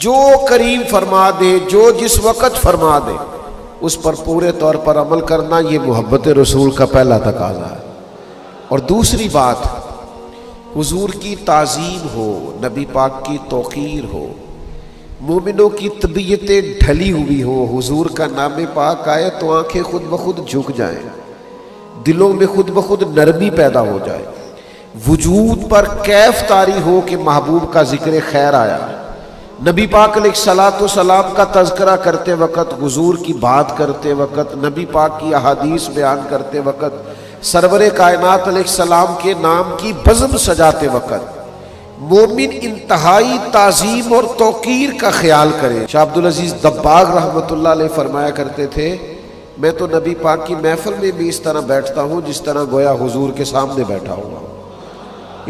جو کریم فرما دے، جو جس وقت فرما دے، اس پر پورے طور پر عمل کرنا، یہ محبت رسول کا پہلا تقاضا ہے۔ اور دوسری بات، حضور کی تعظیم ہو، نبی پاک کی توقیر ہو، مومنوں کی طبیعتیں ڈھلی ہوئی ہو، حضور کا نام پاک آئے تو آنکھیں خود بخود جھک جائیں، دلوں میں خود بخود نرمی پیدا ہو جائے، وجود پر کیف طاری ہو کہ محبوب کا ذکر خیر آیا، نبی پاک علیہ الصلوۃ والسلام کا تذکرہ کرتے وقت، حضور کی بات کرتے وقت، نبی پاک کی احادیث بیان کرتے وقت، سرور کائنات علیہ السلام کے نام کی بزم سجاتے وقت مومن انتہائی تعظیم اور توقیر کا خیال کرے۔ شاہ عبدالعزیز دباغ رحمۃ اللہ علیہ فرمایا کرتے تھے، میں تو نبی پاک کی محفل میں بھی اس طرح بیٹھتا ہوں جس طرح گویا حضور کے سامنے بیٹھا ہوا ہوں،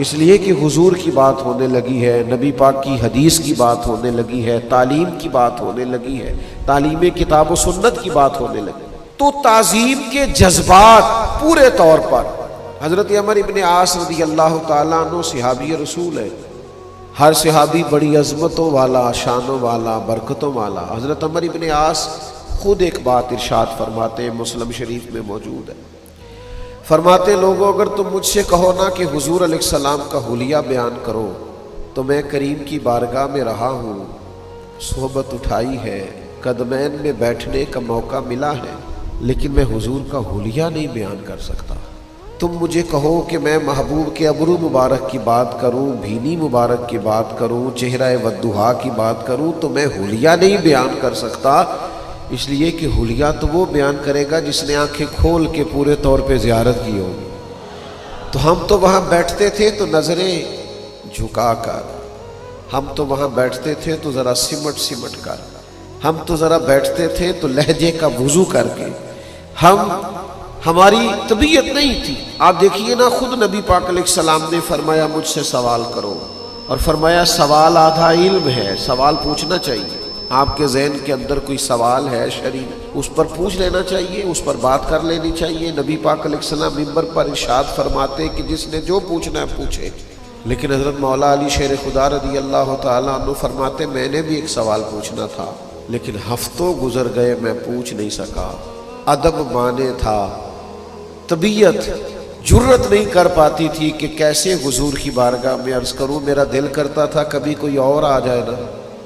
اس لیے کہ حضور کی بات ہونے لگی ہے، نبی پاک کی حدیث کی بات ہونے لگی ہے، تعلیم کی بات ہونے لگی ہے، تعلیم کتاب و سنت کی بات ہونے لگی، تو تعظیم کے جذبات پورے طور پر۔ حضرت عمر ابن عاص رضی اللہ تعالیٰ عنہ صحابی رسول ہے، ہر صحابی بڑی عظمتوں والا، شانوں والا، برکتوں والا۔ حضرت عمر ابن عاص خود ایک بات ارشاد فرماتے ہیں، مسلم شریف میں موجود ہے، فرماتے لوگوں اگر تم مجھ سے کہو نا کہ حضور علیہ السلام کا حلیہ بیان کرو تو میں کریم کی بارگاہ میں رہا ہوں، صحبت اٹھائی ہے، قدمین میں بیٹھنے کا موقع ملا ہے، لیکن میں حضور کا حلیہ نہیں بیان کر سکتا۔ تم مجھے کہو کہ میں محبوب کے ابرو مبارک کی بات کروں، بھینی مبارک کی بات کروں، چہرہ والضحیٰ کی بات کروں تو میں حلیہ نہیں بیان کر سکتا، اس لیے کہ حلیہ تو وہ بیان کرے گا جس نے آنکھیں کھول کے پورے طور پہ زیارت کی ہوگی۔ تو ہم تو وہاں بیٹھتے تھے تو نظریں جھکا کر، ہم تو وہاں بیٹھتے تھے تو ذرا سمٹ کر، ہم تو ذرا بیٹھتے تھے تو لہجے کا وضو کر کے، ہماری طبیعت نہیں تھی۔ آپ دیکھیے نا، خود نبی پاک علیہ السلام نے فرمایا مجھ سے سوال کرو، اور فرمایا سوال آدھا علم ہے، سوال پوچھنا چاہیے۔ آپ کے ذہن کے اندر کوئی سوال ہے شرعی، اس پر پوچھ لینا چاہیے، اس پر بات کر لینی چاہیے۔ نبی پاک علیہ السلام منبر پر ارشاد فرماتے کہ جس نے جو پوچھنا ہے پوچھے، لیکن حضرت مولا علی شیر خدا رضی اللہ تعالیٰ عنہ فرماتے میں نے بھی ایک سوال پوچھنا تھا، لیکن ہفتوں گزر گئے میں پوچھ نہیں سکا، ادب مانے تھا، طبیعت جرت نہیں کر پاتی تھی کہ کیسے حضور کی بارگاہ میں عرض کروں۔ میرا دل کرتا تھا کبھی کوئی اور آ جائے نا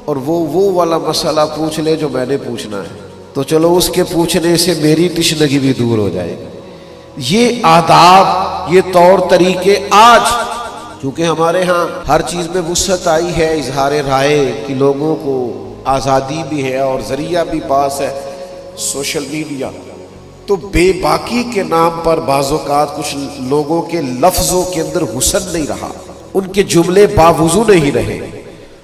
اور وہ والا مسئلہ پوچھ لے جو میں نے پوچھنا ہے، تو چلو اس کے پوچھنے سے میری تشنگی بھی دور ہو جائے گی۔ یہ آداب، یہ طور طریقے آج چونکہ ہمارے ہاں ہر چیز میں وسعت آئی ہے، اظہار رائے کی لوگوں کو آزادی بھی ہے اور ذریعہ بھی پاس ہے، سوشل میڈیا، تو بے باکی کے نام پر بعض اوقات کچھ لوگوں کے لفظوں کے اندر حسن نہیں رہا، ان کے جملے باوضو نہیں رہے،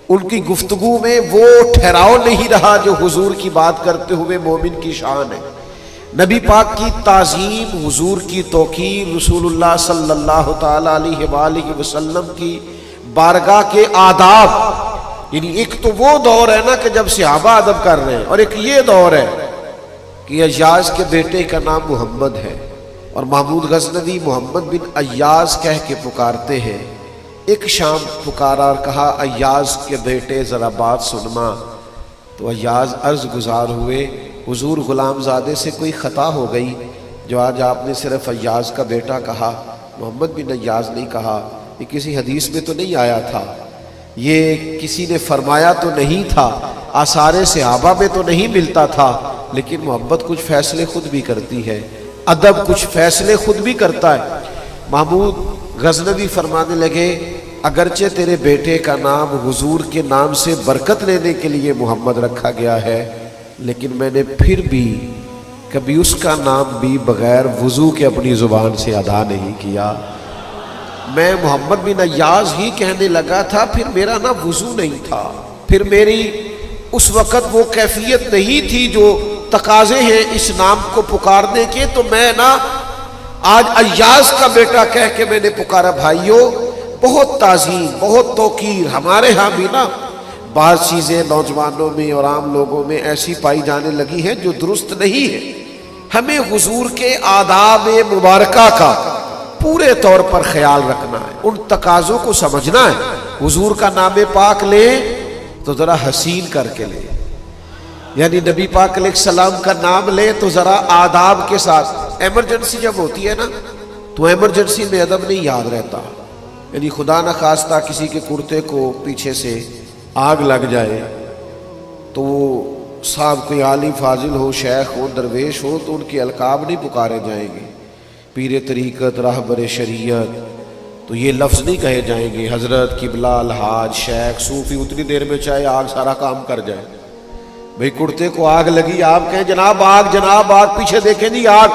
ان کی گفتگو میں وہ ٹھہراؤ نہیں رہا جو حضور کی بات کرتے ہوئے مومن کی شان ہے۔ نبی پاک کی تعظیم، حضور کی توقیر، رسول اللہ صلی اللہ تعالیٰ علیہ وآلہ وسلم کی بارگاہ کے آداب، یعنی ایک تو وہ دور ہے نا کہ جب صحابہ ادب کر رہے ہیں، اور ایک یہ دور ہے کہ ایاز کے بیٹے کا نام محمد ہے اور محمود غزنوی محمد بن ایاز کہہ کے پکارتے ہیں۔ ایک شام پکارا اور کہا ایاز کے بیٹے ذرا بات سنما، تو ایاز عرض گزار ہوئے حضور غلام زادے سے کوئی خطا ہو گئی جو آج آپ نے صرف ایاز کا بیٹا کہا، محمد بن ایاز نہیں کہا، یہ کسی حدیث میں تو نہیں آیا تھا، یہ کسی نے فرمایا تو نہیں تھا، آثار صحابہ میں تو نہیں ملتا تھا، لیکن محبت کچھ فیصلے خود بھی کرتی ہے، ادب کچھ فیصلے خود بھی کرتا ہے۔ محمود غزنوی فرمانے لگے اگرچہ تیرے بیٹے کا نام حضور کے نام سے برکت لینے کے لیے محمد رکھا گیا ہے، لیکن میں نے پھر بھی کبھی اس کا نام بھی بغیر وضو کے اپنی زبان سے ادا نہیں کیا۔ میں محمد بن ایاز ہی کہنے لگا تھا، پھر میرا نا وضو نہیں تھا، پھر میری اس وقت وہ کیفیت نہیں تھی جو تقاضے ہیں اس نام کو پکارنے کے، تو میں نا آج ایاز کا بیٹا کہہ کے میں نے پکارا۔ بھائیوں، بہت تعظیم، بہت توقیر، ہمارے ہاں بھی نا بعض چیزیں نوجوانوں میں اور عام لوگوں میں ایسی پائی جانے لگی ہیں جو درست نہیں ہے۔ ہمیں حضور کے آداب مبارکہ کا پورے طور پر خیال رکھنا ہے، ان تقاضوں کو سمجھنا ہے۔ حضور کا نام پاک لیں تو ذرا حسین کر کے لے، یعنی نبی پاک علیہ السلام کا نام لے تو ذرا آداب کے ساتھ۔ ایمرجنسی جب ہوتی ہے نا تو ایمرجنسی میں ادب نہیں یاد رہتا، یعنی خدا نہ خواستہ کسی کے کرتے کو پیچھے سے آگ لگ جائے تو وہ صاحب کوئی عالی فاضل ہو، شیخ ہو، درویش ہو تو ان کے القاب نہیں پکارے جائیں گے، پیر طریقت، راہبر شریعت، تو یہ لفظ نہیں کہے جائیں گے حضرت، قبلہ، الحاج، شیخ، صوفی، اتنی دیر میں چاہے آگ سارا کام کر جائے۔ بھئی کرتے کو آگ لگی، آپ کہیں جناب آگ، جناب آگ، پیچھے دیکھیں نہیں آگ۔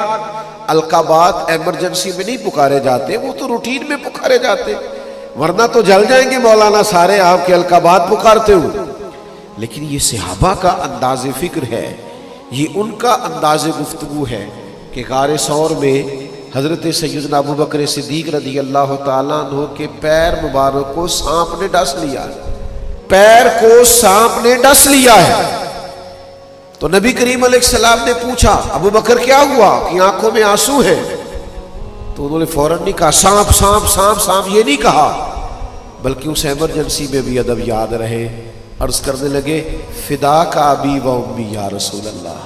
القابات ایمرجنسی میں نہیں پکارے جاتے، وہ تو روٹین میں پکارے جاتے، ورنہ تو جل جائیں گے مولانا سارے آپ کے القابات پکارتے ہو۔ لیکن یہ صحابہ کا انداز فکر ہے، یہ ان کا انداز گفتگو ہے کہ غار ثور میں حضرت سیدنا ابو بکر صدیق رضی اللہ تعالیٰ عنہ کے پیر مبارک کو سانپ نے ڈس لیا ہے، پیر کو سانپ نے ڈس لیا ہے۔ تو نبی کریم علیہ السلام نے پوچھا ابو بکر کیا ہوا کہ آنکھوں میں آنسو ہے؟ تو انہوں نے فوراً نہیں کہا سانپ سانپ سانپ سانپ، یہ نہیں کہا، بلکہ اس ایمرجنسی میں بھی ادب یاد رہے۔ عرض کرنے لگے فدا کا ابی و امی یا رسول اللہ،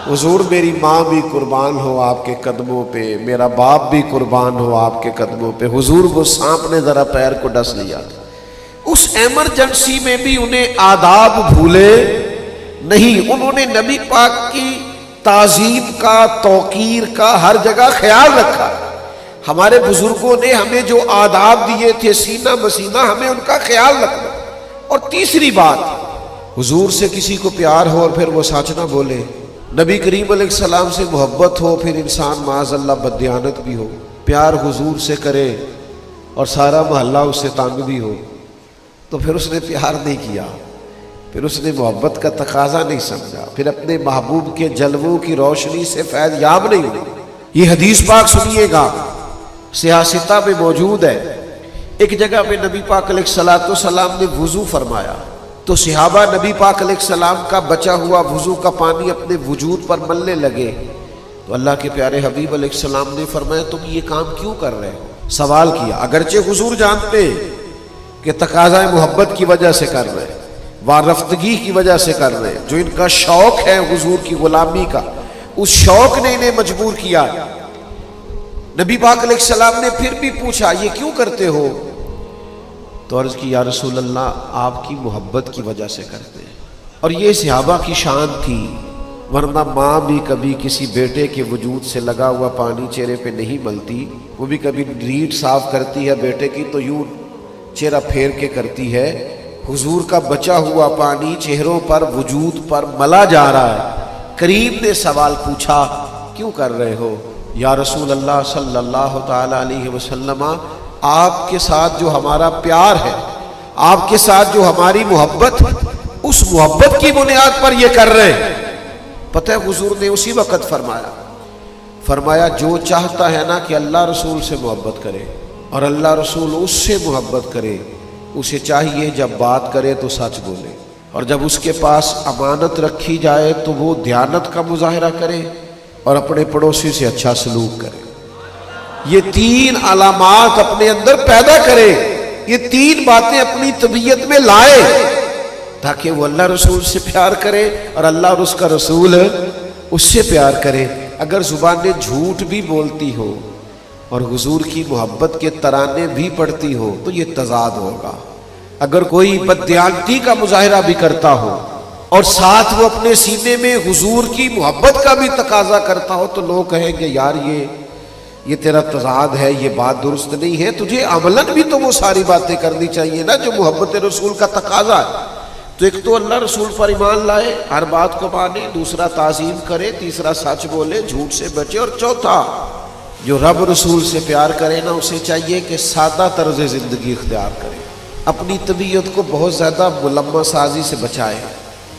حضور میری ماں بھی قربان ہو آپ کے قدموں پہ، میرا باپ بھی قربان ہو آپ کے قدموں پہ۔ حضور وہ سانپ نے ذرا پیر کو ڈس لیا تھا۔ اس ایمرجنسی میں بھی انہیں آداب بھولے نہیں، انہوں نے نبی پاک کی تعظیم کا، توقیر کا ہر جگہ خیال رکھا۔ ہمارے بزرگوں نے ہمیں جو آداب دیے تھے سینہ بسینہ، ہمیں ان کا خیال رکھنا۔ اور تیسری بات، حضور سے کسی کو پیار ہو اور پھر وہ سچ نہ بولے، نبی کریم علیہ السلام سے محبت ہو پھر انسان معاذ اللہ بددیانت بھی ہو، پیار حضور سے کرے اور سارا محلہ اس سے تنگ بھی ہو، تو پھر اس نے پیار نہیں کیا، پھر اس نے محبت کا تقاضا نہیں سمجھا، پھر اپنے محبوب کے جلووں کی روشنی سے فیض یاب نہیں ہوئی۔ یہ حدیث پاک سنیے گا، سیاستہ میں موجود ہے۔ ایک جگہ پہ نبی پاک علیہ السلام نے وضو فرمایا تو صحابہ نبی پاک علیہ السلام کا بچا ہوا وضو کا پانی اپنے وجود پر ملنے لگے، تو اللہ کے پیارے حبیب علیہ السلام نے فرمایا تم یہ کام کیوں کر رہے ہو؟ سوال کیا، اگرچہ حضور جانتے کہ تقاضۂ محبت کی وجہ سے کر رہے، وارفتگی کی وجہ سے کر رہے، جو ان کا شوق ہے حضور کی غلامی کا، اس شوق نے انہیں مجبور کیا۔ نبی پاک علیہ السلام نے پھر بھی پوچھا یہ کیوں کرتے ہو؟ تو عرض کی یا رسول اللہ آپ کی محبت کی وجہ سے کرتے ہیں۔ اور یہ صحابہ کی شان تھی، ورنہ ماں بھی کبھی کسی بیٹے کے وجود سے لگا ہوا پانی چہرے پہ نہیں ملتی، وہ بھی کبھی ریٹ صاف کرتی ہے بیٹے کی تو یوں چہرہ پھیر کے کرتی ہے۔ حضور کا بچا ہوا پانی چہروں پر وجود پر ملا جا رہا ہے۔ کریم نے سوال پوچھا کیوں کر رہے ہو؟ یا رسول اللہ صلی اللہ تعالی علیہ وسلم آپ کے ساتھ جو ہمارا پیار ہے، آپ کے ساتھ جو ہماری محبت ہے، اس محبت کی بنیاد پر یہ کر رہے ہیں۔ پتہ ہے حضور نے اسی وقت فرمایا جو چاہتا ہے نا کہ اللہ رسول سے محبت کرے اور اللہ رسول اس سے محبت کرے، اسے چاہیے جب بات کرے تو سچ بولے، اور جب اس کے پاس امانت رکھی جائے تو وہ دیانت کا مظاہرہ کرے اور اپنے پڑوسی سے اچھا سلوک کرے۔ یہ تین علامات اپنے اندر پیدا کرے، یہ تین باتیں اپنی طبیعت میں لائے تاکہ وہ اللہ رسول سے پیار کرے اور اللہ اور اس کا رسول اس سے پیار کرے۔ اگر زبانیں جھوٹ بھی بولتی ہو اور حضور کی محبت کے ترانے بھی پڑھتی ہو تو یہ تضاد ہوگا۔ اگر کوئی بددیانتی کا مظاہرہ بھی کرتا ہو اور ساتھ وہ اپنے سینے میں حضور کی محبت کا بھی تقاضا کرتا ہو تو لوگ کہیں گے یار یہ تیرا تضاد ہے، یہ بات درست نہیں ہے، تجھے عملاً بھی تو وہ ساری باتیں کرنی چاہیے نا جو محبت رسول کا تقاضا ہے۔ تو ایک تو اللہ رسول پر ایمان لائے، ہر بات کو مانے، دوسرا تعظیم کرے، تیسرا سچ بولے، جھوٹ سے بچے، اور چوتھا جو رب رسول سے پیار کرے نا اسے چاہیے کہ سادہ طرز زندگی اختیار کرے، اپنی طبیعت کو بہت زیادہ ملمہ سازی سے بچائے،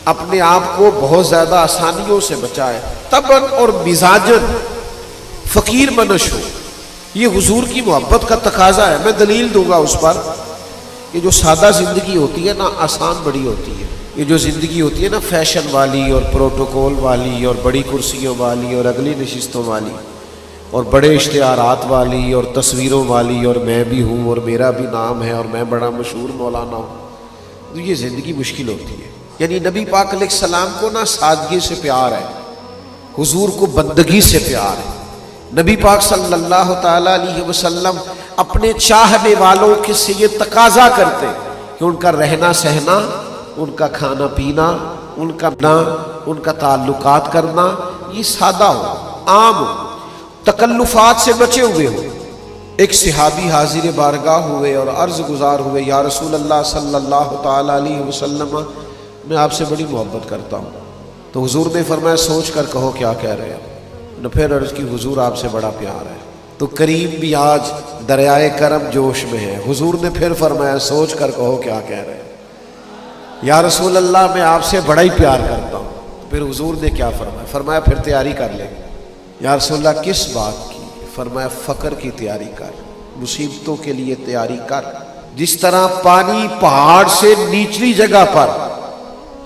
اپنے آپ کو بہت زیادہ آسانیوں سے بچائے، طبعاً اور مزاجاً فقیر منش ہو۔ یہ حضور کی محبت کا تقاضا ہے۔ میں دلیل دوں گا اس پر، یہ جو سادہ زندگی ہوتی ہے نا آسان بڑی ہوتی ہے۔ یہ جو زندگی ہوتی ہے نا فیشن والی اور پروٹوکول والی اور بڑی کرسیوں والی اور اگلی نشستوں والی اور بڑے اشتہارات والی اور تصویروں والی اور میں بھی ہوں اور میرا بھی نام ہے اور میں بڑا مشہور مولانا ہوں، تو یہ زندگی مشکل ہوتی ہے. یعنی نبی پاک علیہ السلام کو نا سادگی سے پیار ہے، حضور کو بندگی سے پیار ہے. نبی پاک صلی اللہ تعالی علیہ وسلم اپنے چاہنے والوں کے سے یہ تقاضا کرتے کہ ان کا رہنا سہنا، ان کا کھانا پینا، ان کا ان کا تعلقات کرنا یہ سادہ ہو، عام ہو، تکلفات سے بچے ہوئے ہو. ایک صحابی حاضر بارگاہ ہوئے اور عرض گزار ہوئے، یا رسول اللہ صلی اللہ تعالی علیہ وسلم میں آپ سے بڑی محبت کرتا ہوں. تو حضور نے فرمایا سوچ کر کہو کیا کہہ رہے ہیں. نہ پھر عرض کی حضور آپ سے بڑا پیار ہے. تو کریم بھی آج دریائے کرم جوش میں ہے. حضور نے پھر فرمایا سوچ کر کہو کیا کہہ رہے ہیں. یا رسول اللہ میں آپ سے بڑا ہی پیار کرتا ہوں. پھر حضور نے کیا فرمایا؟ فرمایا پھر تیاری کر لیں. یا رسول اللہ کس بات کی؟ فرمایا فقر کی تیاری کر، مصیبتوں کے لیے تیاری کر. جس طرح پانی پہاڑ سے نچلی جگہ پر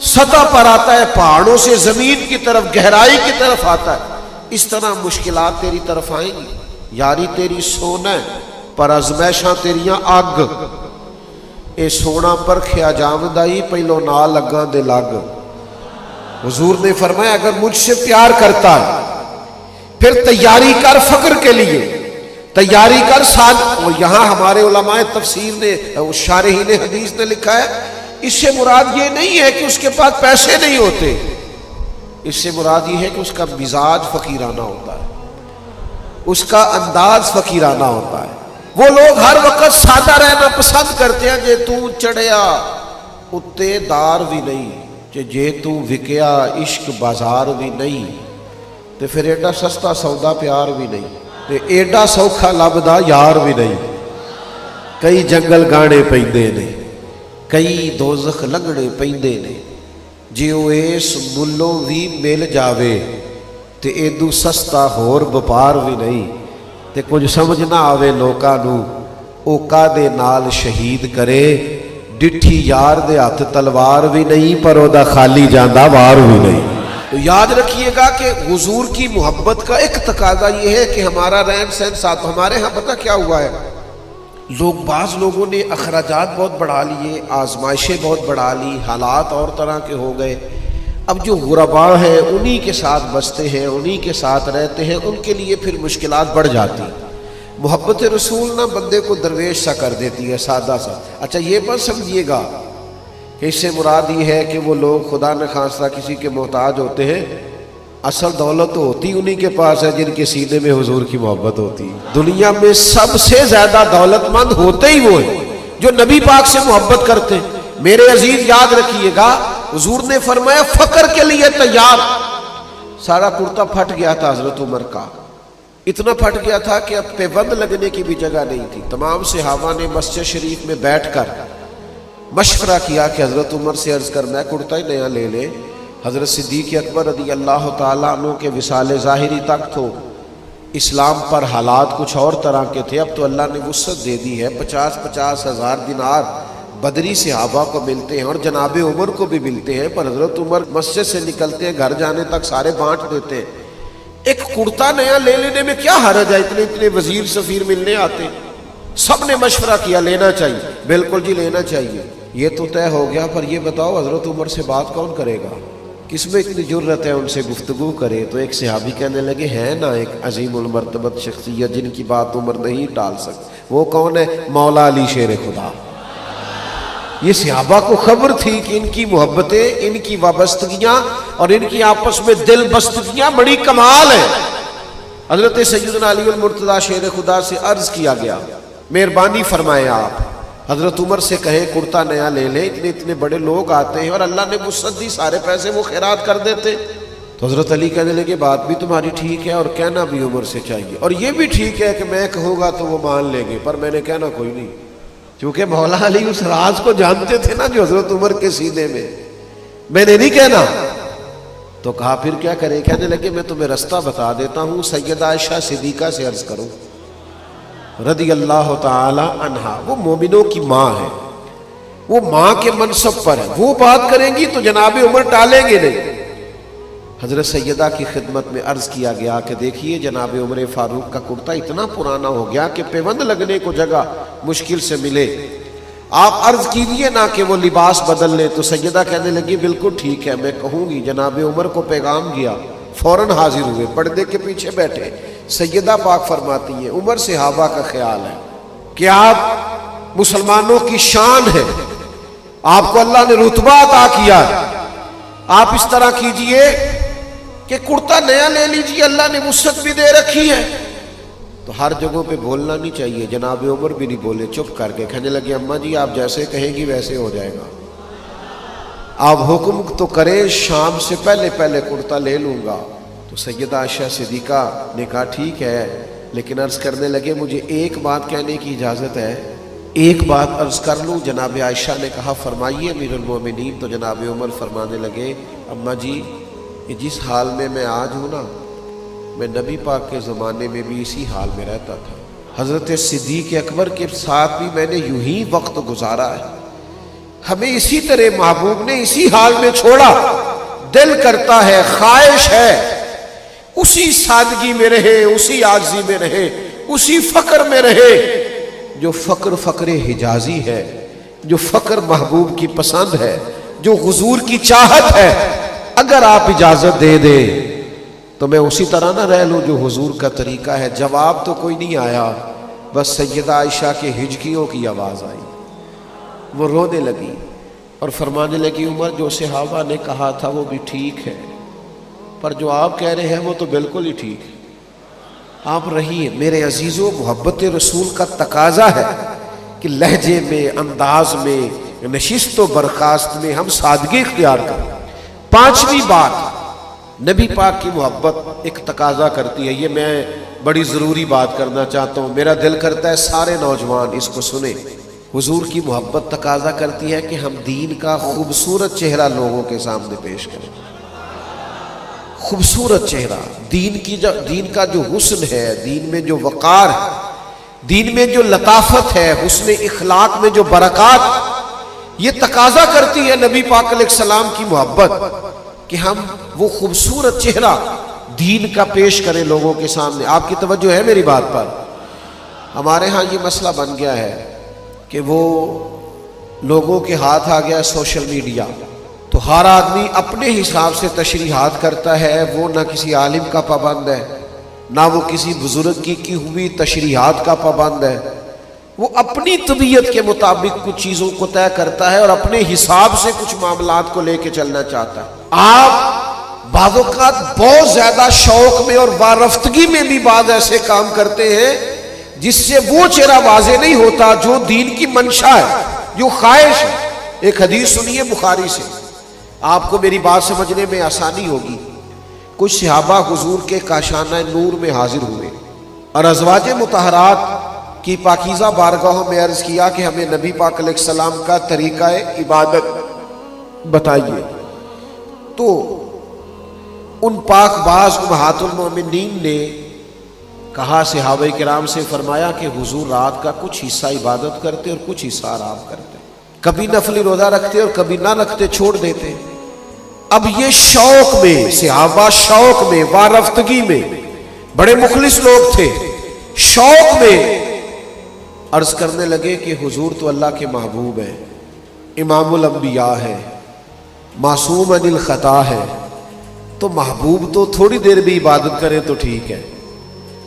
سطح پر آتا ہے، پہاڑوں سے زمین کی طرف گہرائی کی طرف آتا ہے، اس طرح مشکلات تیری طرف آئیں گی. یاری تیری سونا ہے پر ازمائشاں تیریاں اگ. اے سونا پر کھیا جامدائی پہلو نہ لگاں دے لگ. حضور نے فرمایا اگر مجھ سے پیار کرتا ہے پھر تیاری کر فقر کے لیے، تیاری کر ساتھ. اور یہاں ہمارے علماء تفسیر نے، شارحین حدیث نے لکھا ہے اس سے مراد یہ نہیں ہے کہ اس کے پاس پیسے نہیں ہوتے، اس سے مراد یہ ہے کہ اس کا مزاج فقیرانہ ہوتا ہے، اس کا انداز فقیرانہ ہوتا ہے. وہ لوگ ہر وقت سادہ رہنا پسند کرتے ہیں. جے تو چڑھیا اتے دار بھی نہیں، جے تو وکیا عشق بازار بھی نہیں، تے پھر ایڈا سستا سودا پیار بھی نہیں، تے ایڈا سوکھا لبدا یار بھی نہیں. کئی جنگل گانے پیندے نے، کئی دوزخ لنگڑے پیندے نے. جے او اس ملوں بھی مل جاوے تے ایدو سستا ہور بپار بھی نہیں. تے کچھ سمجھ نہ آوے لوکاں نو اوکا دے نال شہید کرے. ڈٹھی یار دے ہاتھ تلوار بھی نہیں پر او دا خالی جاندہ وار بھی نہیں. تو یاد رکھیے گا کہ حضور کی محبت کا ایک تقاضا یہ ہے کہ ہمارا رہن سہن ساتھ. ہمارے ہاں پتہ کیا ہوا ہے، بعض لوگوں نے اخراجات بہت بڑھا لیے، آزمائشیں بہت بڑھا لی، حالات اور طرح کے ہو گئے. اب جو غرباء ہیں انہی کے ساتھ بستے ہیں، انہی کے ساتھ رہتے ہیں، ان کے لیے پھر مشکلات بڑھ جاتی. محبت رسول نہ بندے کو درویش سا کر دیتی ہے، سادہ سا. اچھا یہ مت سمجھیے گا کہ اس سے مراد یہ ہے کہ وہ لوگ خدا نہ خواستہ کسی کے محتاج ہوتے ہیں. اصل دولت تو ہوتی انہی کے پاس ہے جن کے سینے میں حضور کی محبت ہوتی. دنیا میں سب سے زیادہ دولت مند ہوتے ہی وہ ہیں جو نبی پاک سے محبت کرتے ہیں. میرے عزیز یاد رکھیے گا حضور نے فرمایا فقر کے لیے تیار. سارا کرتا پھٹ گیا تھا حضرت عمر کا، اتنا پھٹ گیا تھا کہ اب پیوند لگنے کی بھی جگہ نہیں تھی. تمام صحابہ نے مسجد شریف میں بیٹھ کر مشورہ کیا کہ حضرت عمر سے عرض کرنا ہے کرتا ہی نیا لے لے. حضرت صدیق اکبر رضی اللہ تعالیٰ عنہ کے وصال ظاہری تک تو اسلام پر حالات کچھ اور طرح کے تھے. اب تو اللہ نے وسعت دے دی ہے، 50,000 ہزار دینار بدری صحابہ کو ملتے ہیں اور جناب عمر کو بھی ملتے ہیں. پر حضرت عمر مسجد سے نکلتے ہیں گھر جانے تک سارے بانٹ دیتے ہیں. ایک کرتا نیا لے لینے میں کیا حرج ہے؟ اتنے وزیر سفیر ملنے آتے. سب نے مشورہ کیا لینا چاہیے. بالکل جی لینا چاہیے. یہ تو طے ہو گیا، پر یہ بتاؤ حضرت عمر سے بات کون کرے گا؟ کس میں اتنی جرت ہے ان سے گفتگو کرے؟ تو ایک صحابی کہنے لگے ہے نا ایک عظیم المرتبت شخصیت جن کی بات عمر نہیں ٹال سکتی. وہ کون ہے؟ مولا علی شیر خدا. یہ صحابہ کو خبر تھی کہ ان کی محبتیں، ان کی وابستگیاں اور ان کی آپس میں دل بستگیاں بڑی کمال ہیں. حضرت سیدنا علی المرتضیٰ شیر خدا سے عرض کیا گیا مہربانی فرمائیں آپ حضرت عمر سے کہیں کرتا نیا لے لیں، اتنے بڑے لوگ آتے ہیں اور اللہ نے وسعت دی، سارے پیسے وہ خیرات کر دیتے. تو حضرت علی کہنے لگے بات بھی تمہاری ٹھیک ہے اور کہنا بھی عمر سے چاہیے، اور یہ بھی ٹھیک ہے کہ میں کہوں گا تو وہ مان لیں گے، پر میں نے کہنا کوئی نہیں. کیونکہ مولا علی اس راز کو جانتے تھے نا جو حضرت عمر کے سینے میں نے نہیں کہنا. تو کہا پھر کیا کریں؟ کہنے لگے میں تمہیں رستہ بتا دیتا ہوں، سیدہ عائشہ صدیقہ سے عرض کرو رضی اللہ تعالی عنہا. وہ مومنوں کی ماں ہے، وہ ماں کے منصب پر ہے، وہ بات کریں گی تو جناب عمر ٹالیں گے نہیں. حضرت سیدہ کی خدمت میں عرض کیا گیا کہ دیکھیے جناب عمر فاروق کا کرتا اتنا پرانا ہو گیا کہ پیوند لگنے کو جگہ مشکل سے ملے. آپ عرض کیجئے نا کہ وہ لباس بدل لے. تو سیدہ کہنے لگی بالکل ٹھیک ہے میں کہوں گی. جناب عمر کو پیغام گیا, فوراً حاضر ہوئے, پردے کے پیچھے بیٹھے. سیدہ پاک فرماتی ہیں عمر صحابہ کا خیال ہے کہ آپ مسلمانوں کی شان ہے, آپ کو اللہ نے رتبہ عطا کیا ہے, آپ اس طرح کیجئے کہ کرتا نیا لے لیجئے, اللہ نے وسعت بھی دے رکھی ہے. تو ہر جگہوں پہ بولنا نہیں چاہیے. جناب عمر بھی نہیں بولے, چپ کر کے کہنے لگے اماں جی آپ جیسے کہیں گی ویسے ہو جائے گا, آپ حکم تو کریں شام سے پہلے پہلے کرتا لے لوں گا. تو سیدہ عائشہ صدیقہ نے کہا ٹھیک ہے, لیکن عرض کرنے لگے مجھے ایک بات کہنے کی اجازت ہے, ایک بات عرض کر لوں. جناب عائشہ نے کہا فرمائیے امیر المومنین. تو جناب عمر فرمانے لگے اماں جی جس حال میں آج ہوں نا, میں نبی پاک کے زمانے میں بھی اسی حال میں رہتا تھا. حضرت صدیق اکبر کے ساتھ بھی میں نے یوں ہی وقت گزارا ہے, ہمیں اسی طرح محبوب نے اسی حال میں چھوڑا. دل کرتا ہے, خواہش ہے اسی سادگی میں رہے, اسی عاجزی میں رہے, اسی فقر میں رہے جو فقر حجازی ہے, جو فقر محبوب کی پسند ہے, جو حضور کی چاہت ہے. اگر آپ اجازت دے دیں تو میں اسی طرح نہ رہ لوں جو حضور کا طریقہ ہے. جواب تو کوئی نہیں آیا, بس سیدہ عائشہ کے ہجکیوں کی آواز آئی. وہ رونے لگی اور فرمانے لگی عمر جو صحابہ نے کہا تھا وہ بھی ٹھیک ہے, پر جو آپ کہہ رہے ہیں وہ تو بالکل ہی ٹھیک ہے. آپ رہیے. میرے عزیزوں, محبت رسول کا تقاضا ہے کہ لہجے میں, انداز میں, نشست و برخاست میں ہم سادگی اختیار کریں. پانچویں بات, نبی پاک کی محبت ایک تقاضا کرتی ہے. یہ میں بڑی ضروری بات کرنا چاہتا ہوں, میرا دل کرتا ہے سارے نوجوان اس کو سنیں. حضور کی محبت تقاضا کرتی ہے کہ ہم دین کا خوبصورت چہرہ لوگوں کے سامنے پیش کریں. خوبصورت چہرہ, دین کا جو حسن ہے, دین میں جو وقار ہے, دین میں جو لطافت ہے, حسن اخلاق میں جو برکات, یہ تقاضا کرتی ہے نبی پاک علیہ السلام کی محبت کہ ہم وہ خوبصورت چہرہ دین کا پیش کریں لوگوں کے سامنے. آپ کی توجہ ہے میری بات پر؟ ہمارے ہاں یہ مسئلہ بن گیا ہے کہ وہ لوگوں کے ہاتھ آ گیا سوشل میڈیا, تو ہر آدمی اپنے حساب سے تشریحات کرتا ہے. وہ نہ کسی عالم کا پابند ہے, نہ وہ کسی بزرگ کی ہوئی تشریحات کا پابند ہے. وہ اپنی طبیعت کے مطابق کچھ چیزوں کو طے کرتا ہے اور اپنے حساب سے کچھ معاملات کو لے کے چلنا چاہتا ہے. آپ بعض اوقات بہت زیادہ شوق میں اور وارفتگی میں بھی بعض ایسے کام کرتے ہیں جس سے وہ چہرہ واضح نہیں ہوتا جو دین کی منشا ہے, جو خواہش ہے. ایک حدیث سنیے بخاری سے, آپ کو میری بات سمجھنے میں آسانی ہوگی. کچھ صحابہ حضور کے کاشانہ نور میں حاضر ہوئے اور ازواج مطہرات کی پاکیزہ بارگاہوں میں عرض کیا کہ ہمیں نبی پاک علیہ السلام کا طریقہ عبادت بتائیے. تو ان پاک باز امہات المومنین نے کہا صحابہ کرام سے, فرمایا کہ حضور رات کا کچھ حصہ عبادت کرتے اور کچھ حصہ آرام کرتے, کبھی نفلی روزہ رکھتے اور کبھی نہ رکھتے, چھوڑ دیتے. اب یہ شوق میں, صحابہ شوق میں, وارفتگی میں, بڑے مخلص لوگ تھے, شوق میں عرض کرنے لگے کہ حضور تو اللہ کے محبوب ہیں, امام الانبیاء ہے, معصوم عن الخطا ہے, تو محبوب تو تھوڑی دیر بھی عبادت کریں تو ٹھیک ہے,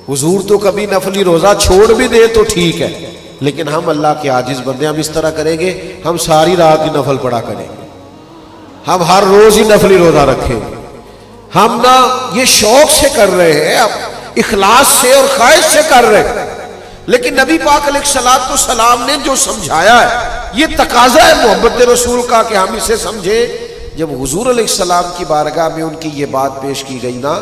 حضور تو کبھی نفلی روزہ چھوڑ بھی دے تو ٹھیک ہے, لیکن ہم اللہ کے عاجز بندے, ہم اس طرح کریں گے, ہم ساری رات ہی نفل پڑھا کریں گے, ہم ہر روز ہی نفلی روزہ رکھیں گے. ہم نہ یہ شوق سے کر رہے ہیں, اخلاص سے اور خواہش سے کر رہے ہیں, لیکن نبی پاک علیہ الصلوۃ والسلام نے جو سمجھایا ہے, یہ تقاضا ہے محبت رسول کا کہ ہم اسے سمجھیں. جب حضور علیہ السلام کی بارگاہ میں ان کی یہ بات پیش کی گئی نا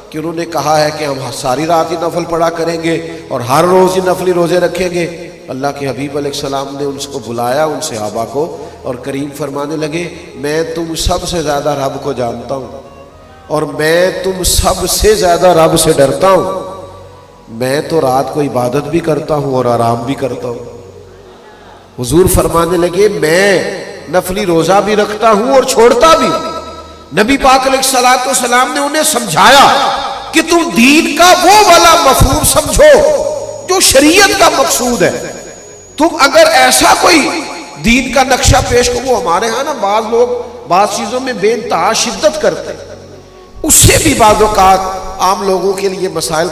کہ انہوں نے کہا ہے کہ ہم ساری رات ہی نفل پڑھا کریں گے اور ہر روز ہی نفلی روزے رکھیں گے, اللہ کے حبیب علیہ السلام نے ان کو بلایا, ان صحابہ کو, اور کریم فرمانے لگے میں تم سب سے زیادہ رب کو جانتا ہوں اور میں تم سب سے زیادہ رب سے ڈرتا ہوں. میں تو رات کو عبادت بھی کرتا ہوں اور آرام بھی کرتا ہوں. حضور فرمانے لگے میں نفلی روزہ بھی رکھتا ہوں اور چھوڑتا بھی. نبی پاک علیہ الصلوۃ والسلام نے انہیں سمجھایا کہ تم دین کا وہ والا مفہوم سمجھو جو شریعت کا مقصود ہے. تم اگر ایسا کوئی دین کا نقشہ پیش کرو. وہ ہمارے ہاں نا بعض لوگ بعض چیزوں میں بے انتہا شدت کرتے ہیں، اس سے بھی بعض اوقات عام لوگوں کے لیے مسائل